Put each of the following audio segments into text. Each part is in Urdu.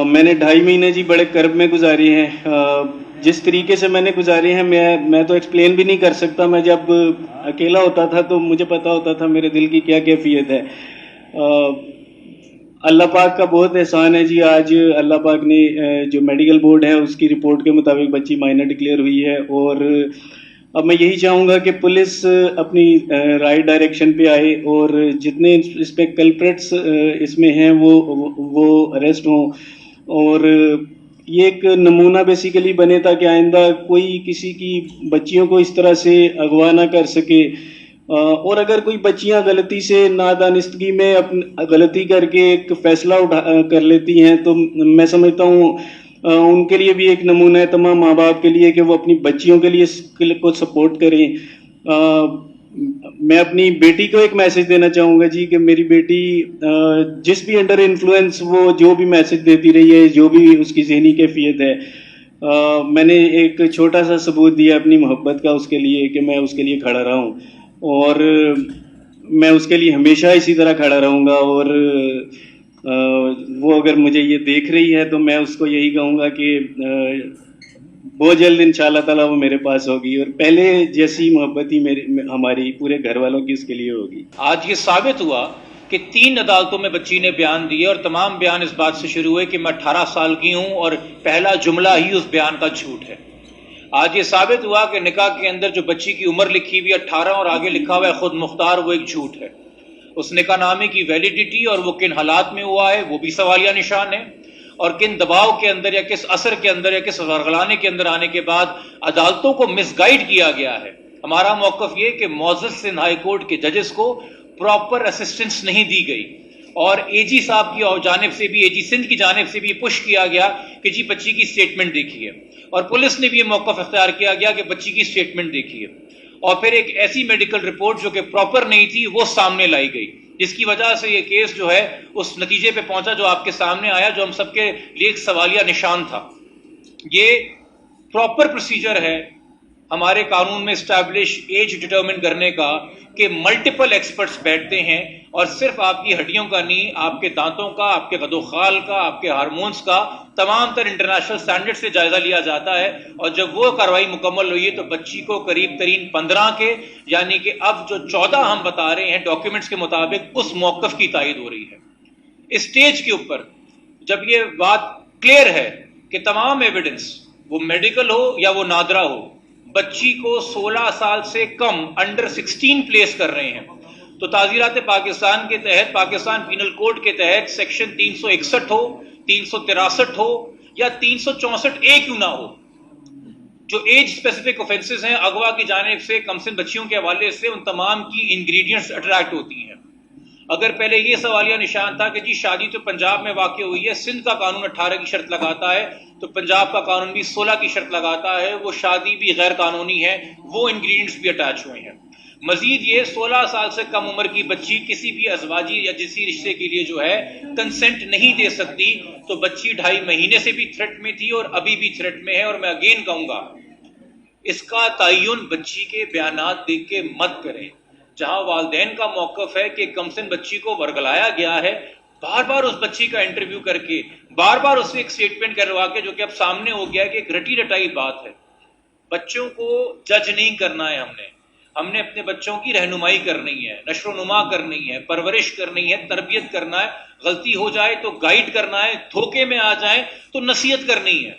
میں نے 2.5 مہینے جی بڑے کرب میں گزاری ہیں. جس طریقے سے میں نے گزاری ہیں میں تو ایکسپلین بھی نہیں کر سکتا. میں جب اکیلا ہوتا تھا تو مجھے پتا ہوتا تھا میرے دل کی کیا کیفیت ہے. اللہ پاک کا بہت احسان ہے جی. آج اللہ پاک نے جو میڈیکل بورڈ ہے اس کی رپورٹ کے مطابق بچی مائنر ڈکلیئر ہوئی ہے. اور اب میں یہی چاہوں گا کہ پولیس اپنی رائٹ ڈائریکشن پہ آئے اور جتنے اس پہ کلپریٹس اس میں ہیں وہ اریسٹ ہوں. اور یہ ایک نمونہ بیسیکلی بنے تاکہ آئندہ کوئی کسی کی بچیوں کو اس طرح سے اغوا نہ کر سکے. اور اگر کوئی بچیاں غلطی سے نادانستگی میں غلطی کر کے ایک فیصلہ کر لیتی ہیں تو میں سمجھتا ہوں ان کے لیے بھی ایک نمونہ ہے تمام ماں باپ کے لیے کہ وہ اپنی بچیوں کے لیے کو سپورٹ کریں. میں اپنی بیٹی کو ایک میسج دینا چاہوں گا جی کہ میری بیٹی جس بھی انڈر انفلوئنس وہ جو بھی میسج دیتی رہی ہے, جو بھی اس کی ذہنی کیفیت ہے, میں نے ایک چھوٹا سا ثبوت دیا اپنی محبت کا اس کے لیے کہ میں اس کے لیے کھڑا رہا ہوں اور میں اس کے لیے ہمیشہ اسی طرح کھڑا رہوں گا. اور وہ اگر مجھے یہ دیکھ رہی ہے تو میں اس کو یہی کہوں گا کہ بہت جلد انشاءاللہ تعالیٰ وہ میرے پاس ہوگی اور پہلے جیسی محبت ہی ہماری پورے گھر والوں کی اس کے لیے ہوگی. آج یہ ثابت ہوا کہ 3 عدالتوں میں بچی نے بیان دیے اور تمام بیان اس بات سے شروع ہوئے کہ میں 18 سال کی ہوں اور پہلا جملہ ہی اس بیان کا جھوٹ ہے. آج یہ ثابت ہوا کہ نکاح کے اندر جو بچی کی عمر لکھی ہوئی 18 اور آگے لکھا ہوا ہے خود مختار, وہ ایک جھوٹ ہے. اس نکاح نامے کی ویلیڈیٹی اور وہ کن حالات میں ہوا ہے وہ بھی سوالیہ نشان ہے, اور کن دباؤ کے اندر یا کس اثر کے اندر یا کس ورغلانے کے اندر آنے کے بعد عدالتوں کو مس گائیڈ کیا گیا ہے. ہمارا موقف یہ کہ معزز سندھ ہائی کورٹ کے ججز کو پراپر اسسٹنس نہیں دی گئی اور اے جی صاحب کی جانب سے بھی, اے جی سندھ کی جانب سے بھی یہ پش کیا گیا کہ جی بچی کی سٹیٹمنٹ دیکھیے, اور پولیس نے بھی یہ موقف اختیار کیا گیا کہ بچی کی سٹیٹمنٹ دیکھیے, اور پھر ایک ایسی میڈیکل رپورٹ جو کہ پراپر نہیں تھی وہ سامنے لائی گئی, جس کی وجہ سے یہ کیس جو ہے اس نتیجے پہ پہنچا جو آپ کے سامنے آیا, جو ہم سب کے لیے ایک سوالیہ نشان تھا. یہ پراپر پروسیجر ہے ہمارے قانون میں اسٹیبلش ایج ڈٹرمن کرنے کا کہ ملٹیپل ایکسپرٹس بیٹھتے ہیں اور صرف آپ کی ہڈیوں کا نہیں, آپ کے دانتوں کا, آپ کے قد و خال کا, آپ کے ہارمونز کا, تمام تر انٹرنیشنل سٹینڈرڈ سے جائزہ لیا جاتا ہے. اور جب وہ کارروائی مکمل ہوئی ہے تو بچی کو قریب ترین 15 کے یعنی کہ اب جو 14 ہم بتا رہے ہیں ڈاکیومنٹس کے مطابق اس موقف کی تائید ہو رہی ہے. اسٹیج کے اوپر جب یہ بات کلیئر ہے کہ تمام ایویڈنس وہ میڈیکل ہو یا وہ نادرہ ہو بچی کو 16 سال سے کم انڈر 16 پلیس کر رہے ہیں, تو تعزیرات پاکستان کے تحت, پاکستان پینل کوڈ کے تحت سیکشن 361 ہو, 363 ہو یا 364 اے کیوں نہ ہو, جو ایج اسپیسیفک اوفینسز ہیں اغوا کی جانب سے کمسن بچیوں کے حوالے سے, ان تمام کی انگریڈینٹس اٹریکٹ ہوتی ہیں. اگر پہلے یہ سوالیہ نشان تھا کہ جی شادی تو پنجاب میں واقع ہوئی ہے, سندھ کا قانون 18 کی شرط لگاتا ہے تو پنجاب کا قانون بھی 16 کی شرط لگاتا ہے, وہ شادی بھی غیر قانونی ہے, وہ انگریڈینٹس بھی اٹیچ ہوئے ہیں. مزید یہ 16 سال سے کم عمر کی بچی کسی بھی ازواجی یا جنسی رشتے کے لیے جو ہے کنسنٹ نہیں دے سکتی, تو بچی 2.5 مہینے سے بھی تھریٹ میں تھی اور ابھی بھی تھریٹ میں ہے. اور میں اگین کہوں گا اس کا تعین بچی کے بیانات دیکھ کے مت کریں. جہاں والدین کا موقف ہے کہ کمسن بچی کو ورگلایا گیا ہے, بار بار اس بچی کا انٹرویو کر کے بار بار اس سے ایک سٹیٹمنٹ کروا کے, جو کہ اب سامنے ہو گیا کہ ایک رٹی رٹائی بات ہے. بچوں کو جج نہیں کرنا ہے, ہم نے اپنے بچوں کی رہنمائی کرنی ہے, نشر و نما کرنی ہے, پرورش کرنی ہے, تربیت کرنا ہے, غلطی ہو جائے تو گائیڈ کرنا ہے, دھوکے میں آ جائیں تو نصیحت کرنی ہے.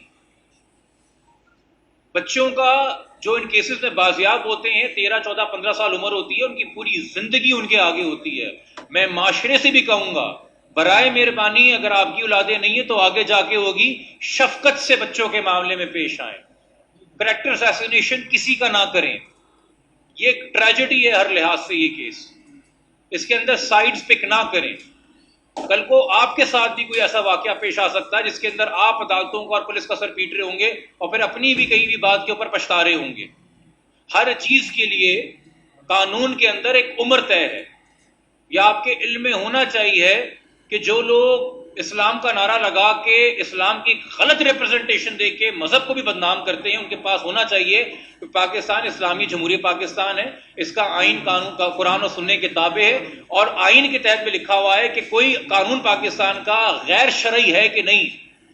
بچوں کا جو ان کیسز میں بازیاب ہوتے ہیں 13, 14, 15 سال عمر ہوتی ہے, ان کی پوری زندگی ان کے آگے ہوتی ہے. میں معاشرے سے بھی کہوں گا برائے مہربانی اگر آپ کی اولادیں نہیں ہیں تو آگے جا کے ہوگی, شفقت سے بچوں کے معاملے میں پیش آئیں, کریکٹر اسیسینیشن کسی کا نہ کریں. یہ ایک ٹریجڈی ہے ہر لحاظ سے یہ کیس, اس کے اندر سائیڈز پک نہ کریں. کل کو آپ کے ساتھ بھی کوئی ایسا واقعہ پیش آ سکتا ہے جس کے اندر آپ عدالتوں کو اور پولیس کا سر پیٹ رہے ہوں گے اور پھر اپنی بھی کئی بھی بات کے اوپر پچھتا رہے ہوں گے. ہر چیز کے لیے قانون کے اندر ایک عمر طے ہے. یا آپ کے علم میں ہونا چاہیے کہ جو لوگ اسلام کا نعرہ لگا کے اسلام کی غلط ریپرزنٹیشن دے کے مذہب کو بھی بدنام کرتے ہیں, ان کے پاس ہونا چاہیے کہ پاکستان اسلامی جمہوریہ پاکستان ہے, اس کا آئین قانون کا قرآن و سننے کے تابع ہے, اور آئین کے تحت بھی لکھا ہوا ہے کہ کوئی قانون پاکستان کا غیر شرعی ہے کہ نہیں.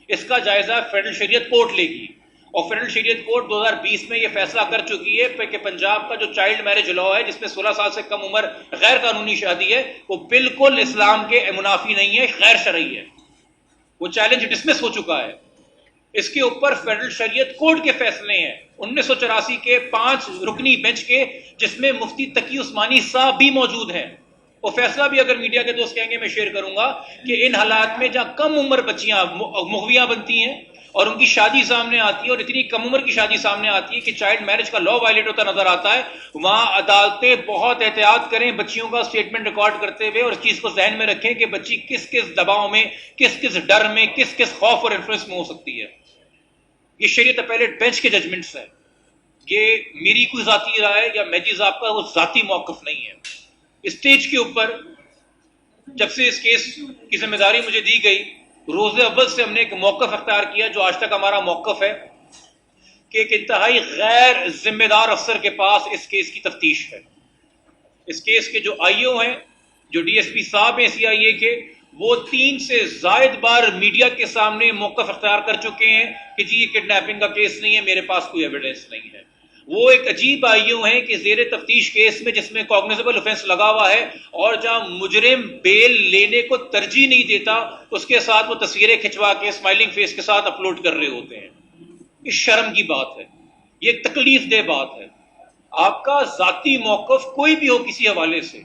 اس کا جائزہ فیڈرل شریعت کورٹ لے گی، اور فیڈرل شریعت کورٹ 2020 میں یہ فیصلہ کر چکی ہے کہ پنجاب کا جو چائلڈ میرج لا ہے جس میں 16 سال سے کم عمر غیر قانونی شادی ہے، وہ بالکل اسلام کے منافی نہیں ہے، غیر شرعی ہے، وہ چیلنج ڈسمس ہو چکا ہے۔ اس کے اوپر فیڈرل شریعت کورٹ کے فیصلے ہیں 1984 کے 5 رکنی بینچ کے، جس میں مفتی تقی عثمانی صاحب بھی موجود ہیں۔ وہ فیصلہ بھی اگر میڈیا کے دوست کہیں گے میں شیئر کروں گا کہ ان حالات میں جہاں کم عمر بچیاں مغویاں بنتی ہیں اور ان کی شادی سامنے آتی ہے، اور اتنی کم عمر کی شادی سامنے آتی ہے کہ چائلڈ میرج کا لا وائلیٹ ہوتا نظر آتا ہے، وہاں عدالتیں بہت احتیاط کریں بچیوں کا اسٹیٹمنٹ ریکارڈ کرتے ہوئے، اور اس چیز کو ذہن میں رکھیں کہ بچی کس کس دباؤ میں، کس کس ڈر میں، کس کس خوف اور انفلوئنس میں ہو سکتی ہے۔ یہ شریعت اپیلیٹ بینچ کے ججمنٹس ہیں، یہ میری کوئی ذاتی رائے یا مہدی صاحب کا وہ ذاتی موقف نہیں ہے۔ اسٹیج کے اوپر جب سے اس کیس کی ذمہ داری مجھے دی گئی، روز اول سے ہم نے ایک موقف اختیار کیا جو آج تک ہمارا موقف ہے کہ ایک انتہائی غیر ذمہ دار افسر کے پاس اس کیس کی تفتیش ہے۔ اس کیس کے جو آئی او ہیں، جو ڈی ایس پی صاحب ہیں سی آئی اے کے، وہ 3 سے زائد بار میڈیا کے سامنے موقف اختیار کر چکے ہیں کہ جی یہ کڈنیپنگ کا کیس نہیں ہے، میرے پاس کوئی ایویڈنس نہیں ہے۔ وہ ایک عجیب آئی او ہیں کہ زیر تفتیش کیس میں جس میں کوگنیزیبل اوفینس لگا ہوا ہے، اور جہاں مجرم بیل لینے کو ترجیح نہیں دیتا، اس کے ساتھ وہ تصویریں کھنچوا کے اسمائلنگ فیس کے ساتھ اپلوڈ کر رہے ہوتے ہیں۔ یہ شرم کی بات ہے، یہ ایک تکلیف دہ بات ہے۔ آپ کا ذاتی موقف کوئی بھی ہو کسی حوالے سے،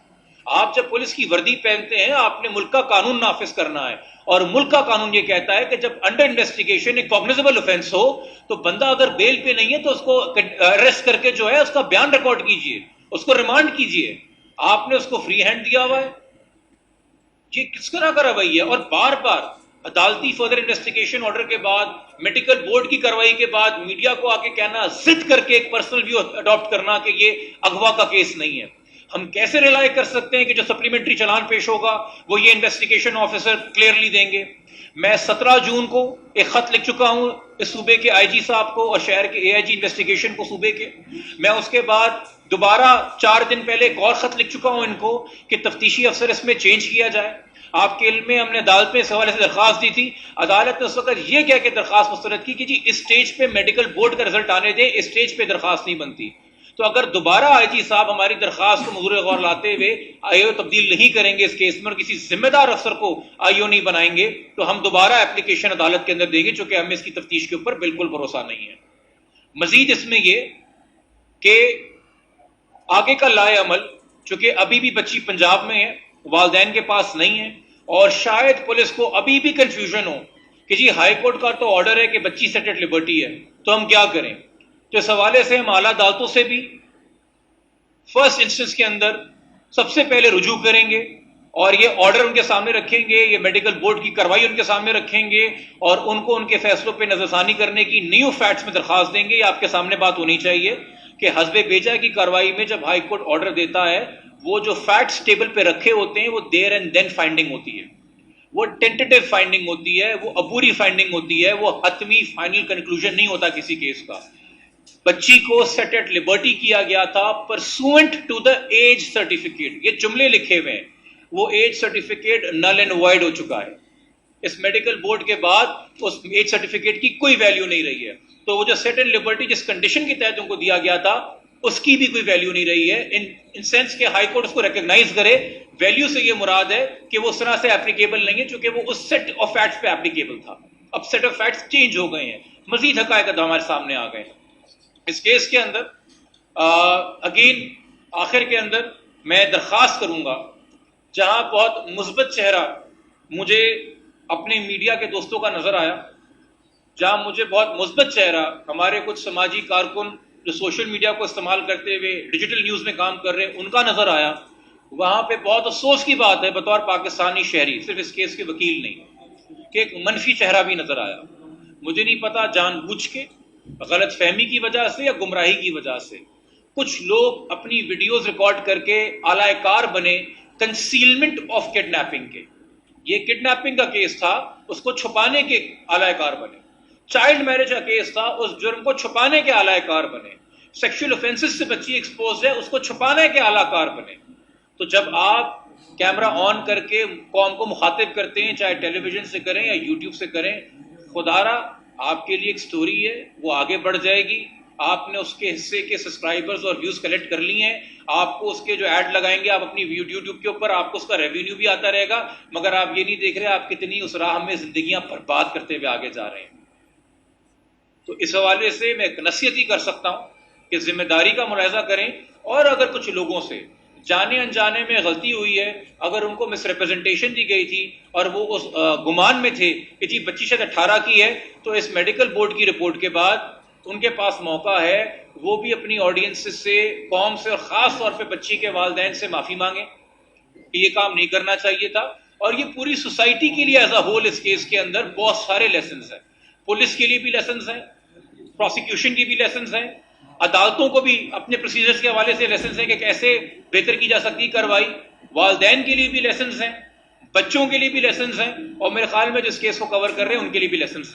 آپ جب پولیس کی وردی پہنتے ہیں آپ نے ملک کا قانون نافذ کرنا ہے، اور ملک کا قانون یہ کہتا ہے کہ جب انڈر انویسٹیگیشن ایک کوگنیزیبل اوفینس ہو تو بندہ اگر بیل پہ نہیں ہے تو اس کو اریسٹ کر کے جو ہے اس کا بیان ریکارڈ کیجئے، اس کو ریمانڈ کیجئے۔ آپ نے اس کو فری ہینڈ دیا ہوا ہے، یہ کس طرح کا رویہ ہے؟ اور بار بار عدالتی فردر انویسٹیگیشن آرڈر کے بعد، میڈیکل بورڈ کی کارروائی کے بعد میڈیا کو آ کے کہنا، ضد کر کے ایک پرسنل ویو اڈاپٹ کرنا کہ یہ اغوا کا کیس نہیں ہے۔ ہم کیسے ریلائی کر سکتے ہیں کہ جو سپلیمنٹری چلان پیش ہوگا وہ یہ انویسٹیگیشن آفیسر کلیئرلی دیں گے؟ میں 17 جون کو ایک خط لکھ چکا ہوں اس صوبے کے آئی جی صاحب کو اور شہر کے اے آئی جی انویسٹیگیشن کو صوبے کے۔ میں اس کے بعد دوبارہ 4 دن پہلے ایک اور خط لکھ چکا ہوں ان کو کہ تفتیشی افسر اس میں چینج کیا جائے۔ آپ کے علم میں ہم نے عدالت میں اس حوالے سے درخواست دی تھی، عدالت نے اس وقت یہ کہہ کے درخواست مسترد کی کہ جی اس سٹیج پہ میڈیکل بورڈ کا رزلٹ آنے دیں، اس سٹیج پہ درخواست نہیں بنتی۔ تو اگر دوبارہ آئی جی صاحب ہماری درخواست کو مزور غور لاتے ہوئے آئی او تبدیل نہیں کریں گے اس کیس میں اور کسی ذمہ دار افسر کو آئی او نہیں بنائیں گے تو ہم دوبارہ اپلیکیشن عدالت کے اندر دیں گے، چونکہ ہمیں اس کی تفتیش کے اوپر بالکل بھروسہ نہیں ہے۔ مزید اس میں یہ کہ آگے کا لائے عمل، چونکہ ابھی بھی بچی پنجاب میں ہے، والدین کے پاس نہیں ہے، اور شاید پولیس کو ابھی بھی کنفیوژن ہو کہ جی ہائی کورٹ کا تو آرڈر ہے کہ بچی سیٹ ایٹ لبرٹی ہے تو ہم کیا کریں۔ تو اس حوالے سے ہم اعلیٰ عدالتوں سے بھی فرسٹ انسٹنس کے اندر سب سے پہلے رجوع کریں گے، اور یہ آرڈر ان کے سامنے رکھیں گے، یہ میڈیکل بورڈ کی کارروائی ان کے سامنے رکھیں گے، اور ان کو ان کے فیصلوں پہ نظر ثانی کرنے کی نیو فیکٹس میں درخواست دیں گے۔ یہ آپ کے سامنے بات ہونی چاہیے کہ حسب بیجا کی کارروائی میں جب ہائی کورٹ آرڈر دیتا ہے، وہ جو فیکٹس ٹیبل پہ رکھے ہوتے ہیں وہ دیر اینڈ دین فائنڈنگ ہوتی ہے، وہ ٹینٹیٹو فائنڈنگ ہوتی ہے، وہ عبوری فائنڈنگ ہوتی ہے، وہ حتمی فائنل کنکلوژن نہیں ہوتا کسی کیس کا۔ بچی کو سیٹ ایٹ لبرٹی کیا گیا تھا pursuant to the age certificate, یہ جملے لکھے ہوئے ہیں، وہ age certificate null and void ہو چکا ہے۔ اس میڈیکل بورڈ کے بعد اس ایج سرٹیفکیٹ کی کوئی ویلیو نہیں رہی ہے، تو وہ جو سیٹ اینڈ لبرٹی جس کنڈیشن کے تحت ان کو دیا گیا تھا اس کی بھی کوئی ویلیو نہیں رہی ہے، ان سینس کہ ہائی کورٹ اس کو ریکگنائز کرے۔ ویلیو سے یہ مراد ہے کہ وہ اس طرح سے اپلیکیبل نہیں ہے چونکہ وہ اس سیٹ آف فیکٹس پہ اپلیکیبل تھا۔ اب سیٹ آف فیکٹس چینج ہو گئے ہیں، مزید حقائق ہمارے سامنے آ گئے ہیں۔ اس کیس کے اندر اگین آخر کے اندر میں درخواست کروں گا، جہاں بہت مثبت چہرہ مجھے اپنے میڈیا کے دوستوں کا نظر آیا، جہاں مجھے بہت مثبت چہرہ ہمارے کچھ سماجی کارکن جو سوشل میڈیا کو استعمال کرتے ہوئے ڈیجیٹل نیوز میں کام کر رہے ہیں ان کا نظر آیا، وہاں پہ بہت افسوس کی بات ہے بطور پاکستانی شہری، صرف اس کیس کے وکیل نہیں، کہ ایک منفی چہرہ بھی نظر آیا۔ مجھے نہیں پتا جان بوجھ کے، غلط فہمی کی وجہ سے یا گمراہی کی وجہ سے کچھ لوگ اپنی ویڈیوز ریکارڈ کر کے اعلی کار بنے کنسیلمنٹ آف کڈنیپنگ کے۔ یہ کڈنیپنگ کا کیس تھا، اس کو چھپانے کے اعلی کار بنے۔ چائلڈ میرج کا کیس تھا، اس جرم کو چھپانے کے اعلی کار بنے۔ سیکشل اوفینسز سے بچی ایکسپوز ہے، اس کو چھپانے کے اعلی کار بنے۔ تو جب آپ کیمرہ آن کر کے قوم کو مخاطب کرتے ہیں، چاہے ٹیلی ویژن سے کریں یا یوٹیوب سے کریں، خدارا آپ کے لیے ایک سٹوری ہے، وہ آگے بڑھ جائے گی، آپ نے اس کے حصے کے سبسکرائبرز اور ویوز کلیکٹ کر لیے ہیں، آپ کو اس کے جو ایڈ لگائیں گے آپ اپنی یوٹیوب کے اوپر، آپ کو اس کا ریونیو بھی آتا رہے گا، مگر آپ یہ نہیں دیکھ رہے آپ کتنی اس راہ میں زندگیاں برباد کرتے ہوئے آگے جا رہے ہیں۔ تو اس حوالے سے میں ایک نصیحت ہی کر سکتا ہوں کہ ذمہ داری کا ملاحظہ کریں، اور اگر کچھ لوگوں سے جانے انجانے میں غلطی ہوئی ہے، اگر ان کو مس ریپرزنٹیشن دی گئی تھی اور وہ اس گمان میں تھے کہ جی بچی شاید 18 کی ہے، تو اس میڈیکل بورڈ کی رپورٹ کے بعد ان کے پاس موقع ہے وہ بھی اپنی آڈینس سے، قوم سے، اور خاص طور پہ بچی کے والدین سے معافی مانگیں کہ یہ کام نہیں کرنا چاہیے تھا۔ اور یہ پوری سوسائٹی کے لیے ایز اے ہول اس کیس کے اندر بہت سارے لیسنز ہیں، پولیس کے لیے بھی لیسنز ہیں، پروسیکیوشن کی بھی لیسنز ہیں، عدالتوں کو بھی اپنے پروسیجرز کے حوالے سے لیسنز ہیں کہ کیسے بہتر کی جا سکتی کارروائی، والدین کے لیے بھی لیسنز ہیں، بچوں کے لیے بھی لیسنز ہیں، اور میرے خیال میں جس کیس کو کور کر رہے ہیں ان کے لیے بھی لیسنز ہیں۔